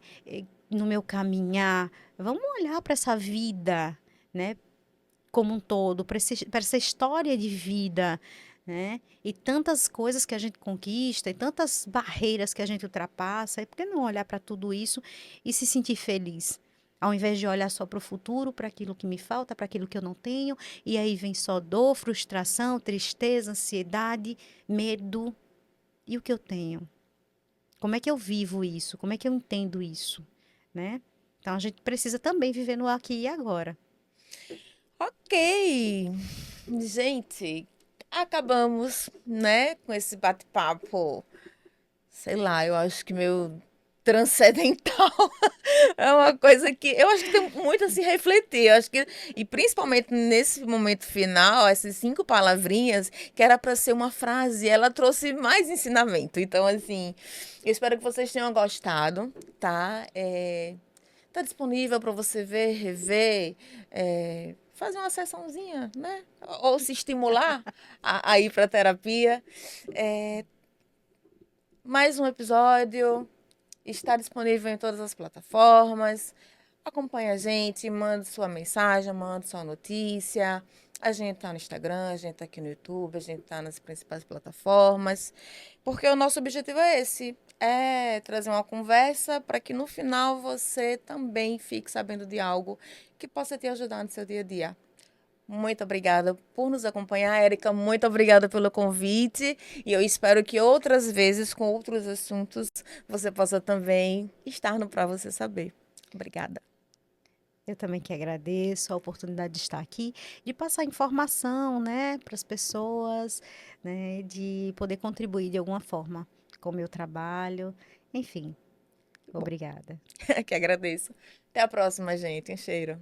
No meu caminhar. Vamos olhar para essa vida, né? Como um todo, para essa história de vida, né? E tantas coisas que a gente conquista, e tantas barreiras que a gente ultrapassa, e por que não olhar para tudo isso e se sentir feliz? Ao invés de olhar só para o futuro, para aquilo que me falta, para aquilo que eu não tenho, e aí vem só dor, frustração, tristeza, ansiedade, medo. E o que eu tenho? Como é que eu vivo isso? Como é que eu entendo isso? Né? Então a gente precisa também viver no aqui e agora. Ok. Gente, acabamos, né, com esse bate-papo. Sei lá, eu acho que meu transcendental é uma coisa que eu acho que tem muito a se refletir. Eu acho que, e principalmente nesse momento final, essas 5 palavrinhas, que era para ser uma frase, ela trouxe mais ensinamento. Então, assim, eu espero que vocês tenham gostado, tá? Tá disponível para você ver, rever, fazer uma sessãozinha, né? Ou se estimular a ir para terapia. É, mais um episódio está disponível em todas as plataformas. Acompanhe a gente, mande sua mensagem, mande sua notícia. A gente tá no Instagram, a gente tá aqui no YouTube, a gente tá nas principais plataformas. Porque o nosso objetivo é esse, é trazer uma conversa para que no final você também fique sabendo de algo que possa te ajudar no seu dia a dia. Muito obrigada por nos acompanhar, Érica. Muito obrigada pelo convite. E eu espero que outras vezes, com outros assuntos, você possa também estar no Pra Você Saber. Obrigada. Eu também que agradeço a oportunidade de estar aqui, de passar informação, né, para as pessoas, né, de poder contribuir de alguma forma com o meu trabalho. Enfim, Bom, obrigada. que agradeço. Até a próxima, gente. Um cheiro.